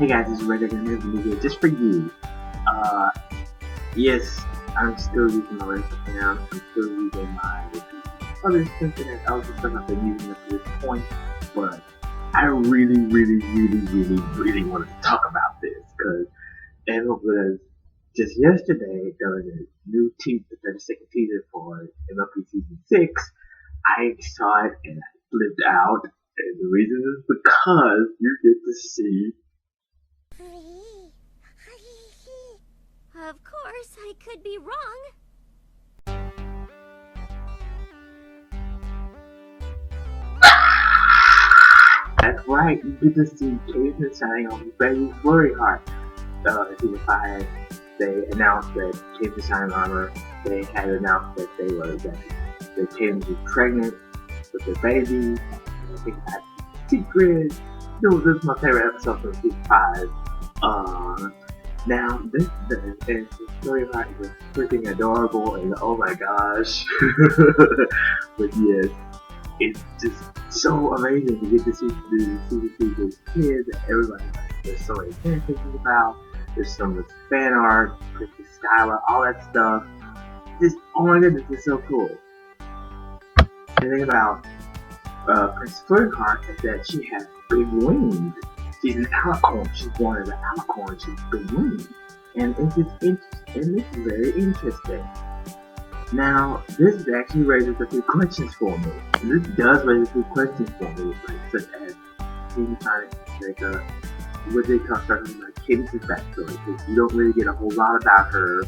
Hey guys, this is Regular Movie here just for you. Yes, I'm still using my regular account. I'm still using my other stuff that I was just I've been using up to this point, but I really wanted to talk about this because MLP just yesterday there was a new the 30-second teaser for MLP season 6. I saw it and I flipped out, and the reason is because you get to see. Of course, I could be wrong. That's right, you get to see Cadence and Shining Armor baby Flurry Heart. Season 5, they announced that Cadence and Shining Armor, they had announced that that Cadence was pregnant with their baby. I think that's secret. No, this is my favorite episode from season 5. Now, this Flurry Heart is freaking adorable, and oh my gosh. But yes, it's just so amazing to get to see these kids that everybody there's so many fan fictions about. There's so much fan art, Princess Skyla, all that stuff. Just, oh my goodness, it's so cool. The thing about Princess Flurry Heart is that she has big wings. She's an alicorn. She's born as an alicorn. She's big wings, and it's very interesting. Now, this actually raises a few questions for me. This does raise a few questions for me, such as can you find what they talk about Cadence's backstory, because you don't really get a whole lot about her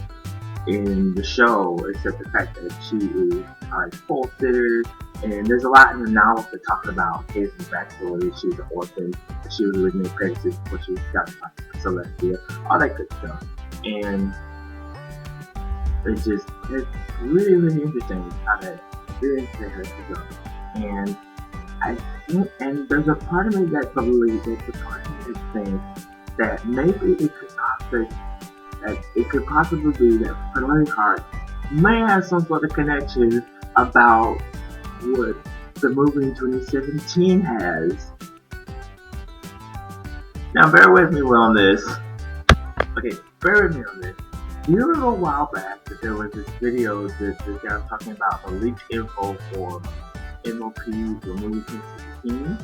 in the show, except the fact that she is a pole sitter, and there's a lot in the novel to talk about Cadence's backstory. She's an orphan, she was originally pregnant before she got by Celestia, all that good stuff. And it's really interesting how that her to go. And there's a part of me that believes that thinks that maybe it could possibly be that Flurry Heart may have some sort of connection about what the movie in 2017 has. Now bear with me on this. Okay, bear with me on this. You remember a while back that there was this video that this guy was talking about the leaked info for MLP, the movie 2016?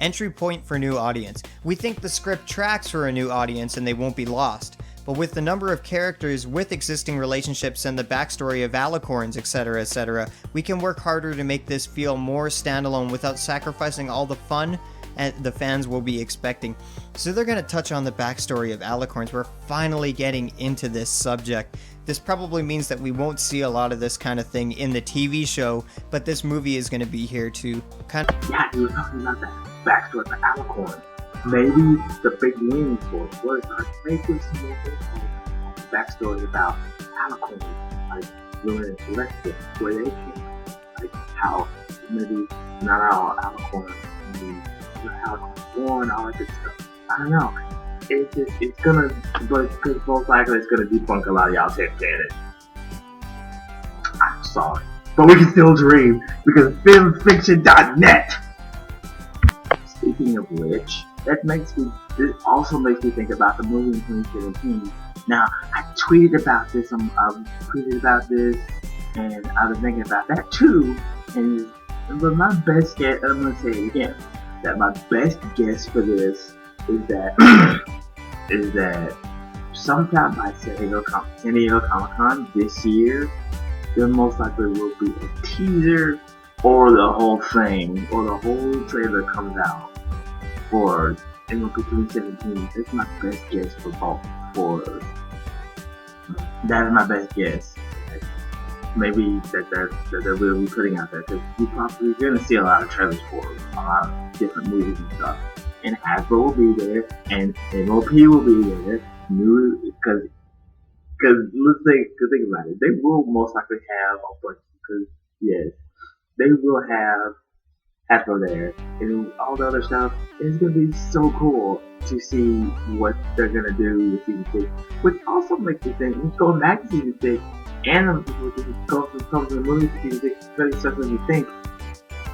Entry point for new audience. We think the script tracks for a new audience and they won't be lost. But with the number of characters with existing relationships and the backstory of alicorns, etc., we can work harder to make this feel more standalone without sacrificing all the fun and the fans will be expecting. So they're going to touch on the backstory of alicorns. We're finally getting into this subject. This probably means that we won't see a lot of this kind of thing in the TV show, but this movie is going to be here to kind of... Yeah, you were talking about that backstory for alicorn. Maybe the big wings for Flurry Heart may give some more backstory about alicorns, like Luna and Celestia, where they came, like how maybe not all alicorns, maybe alicorns born, all that good stuff. I don't know. It's gonna, but most likely it's gonna debunk a lot of y'all's headcanon. I'm sorry, but we can still dream because filmfiction.net. Speaking of which, this also makes me think about the movie in 2017. Now, I tweeted about this, and I was thinking about that too. But my best guess, I'm gonna say it again, that my best guess for this is that sometime by San Diego Comic-Con this year, there most likely will be a teaser or the whole thing, or the whole trailer comes out for MLP 2017. That's my best guess for both. That is my best guess. Maybe that they will be putting out there, because you're going to see a lot of trailers for a lot of different movies and stuff. And Hasbro will be there, and MLP will be there. Because let's think about it. They will most likely have a bunch, because yes, they will have Hasbro there, and all the other stuff. It's gonna be so cool to see what they're gonna do with season 6, which also makes me think, going back to season 6, and go from the movie to season 6, really something you think.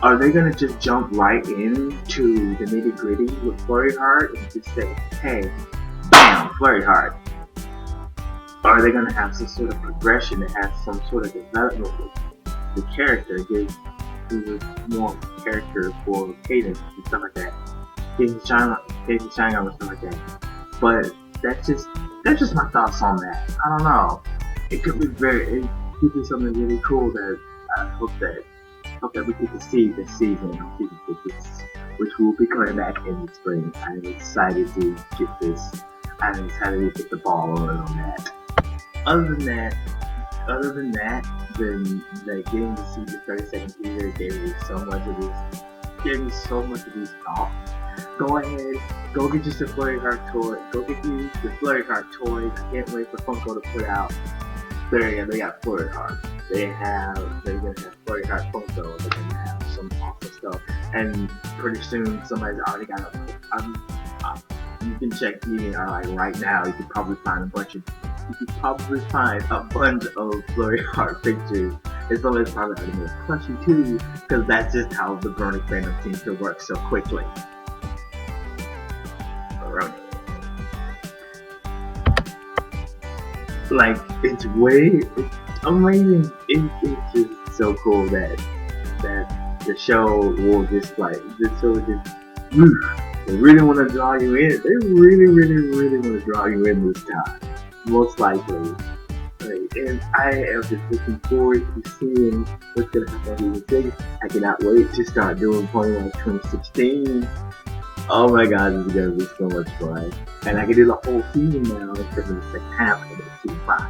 Are they gonna just jump right into the nitty gritty with Flurry Heart and just say, hey, bam, Flurry Heart? Or are they gonna have some sort of progression that has some sort of development with the character, give more character for Cadence and stuff like that? Cadence and Shining Armor, stuff like that. But that's just my thoughts on that. I don't know. It could be something really cool that I hope that we get to see this season of season 6, which will be coming back in the spring. I'm excited to get this. I'm excited to get the ball rolling on that. Other than that, then like getting to see the 32nd teaser gave me so much of these thoughts. Go ahead, go get you some Flurry Heart toy. Go get you the Flurry Heart toys. I can't wait for Funko to put out. They got Flurry Heart. They're gonna have Flurry Heart Funko. They're gonna have some awesome stuff. And pretty soon somebody's already got you can check TV like right now. You could probably find a bunch of Flurry Heart pictures. As well as probably already made a plushie too, because that's just how the Brony fandom seems to work so quickly. Like, it's amazing. It's just so cool that the show will just they really want to draw you in. They really want to draw you in this time, most likely. And I am just looking forward to seeing what's gonna happen with things. I cannot wait to start doing Pokemon 2016. Oh my god, this is gonna be so much fun. And I can do the whole season now instead of the second half of the season 5.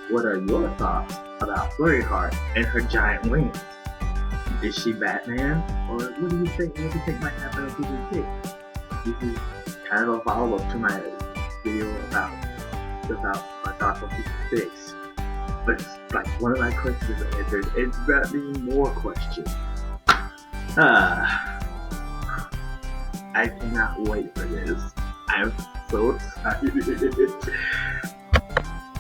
What are your thoughts about Flurry Heart and her giant wings? Is she Batman? Or what do you think might happen in season 6? This is kind of a follow-up to my video about my thoughts on season 6. But it's like one of my questions answered. It's about to be more questions. I cannot wait for this. I'm so excited.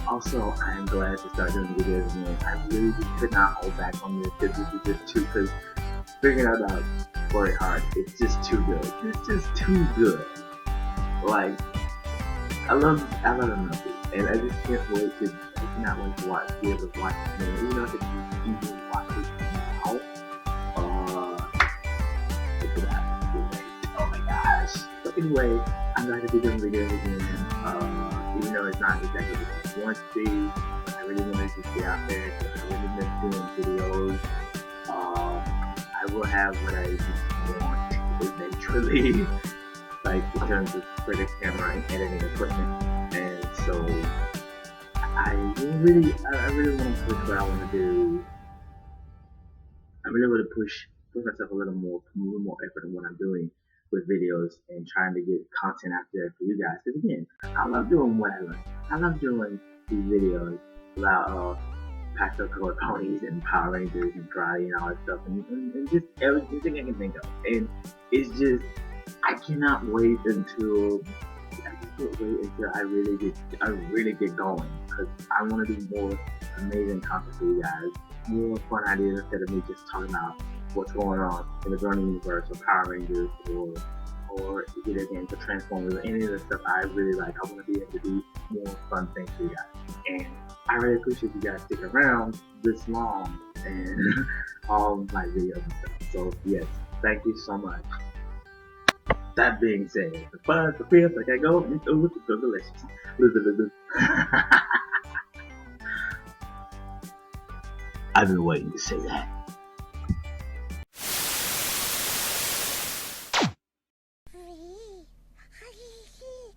Also, I am glad to start doing videos again. I really could not hold back on this because this is just too, because figuring out about Flurry Heart, it's just too good. It's just too good. Like, I love MLP, and I just cannot wait to be able to watch it. Even though I could easily watch it now. Look at that. Oh my gosh. So anyway, I'm glad to be doing videos again. Even though it's not exactly what I want to be, but I really want to just get out there. So I really miss doing videos. I will have what I want eventually, like in terms of critic camera and editing equipment. And so I really want to push what I want to do. I really want to push myself a little more effort in what I'm doing with videos and trying to get content out there for you guys. Because again, I love doing what I love. I love doing these videos about pastel colored ponies and Power Rangers and karate and all that stuff, and just everything I can think of. And it's just, I cannot wait until I really get going, because I want to do more amazing content for you guys, more fun ideas instead of me just talking about what's going on in the Burning universe or Power Rangers or either games or Transformers or any of the stuff I really like. I want to be able to do more fun things for you guys. And I really appreciate you guys sticking around this long and all of my videos and stuff. So yes, thank you so much. That being said, the fun, the fifth, like I go, it's over to go delicious. I've been waiting to say that.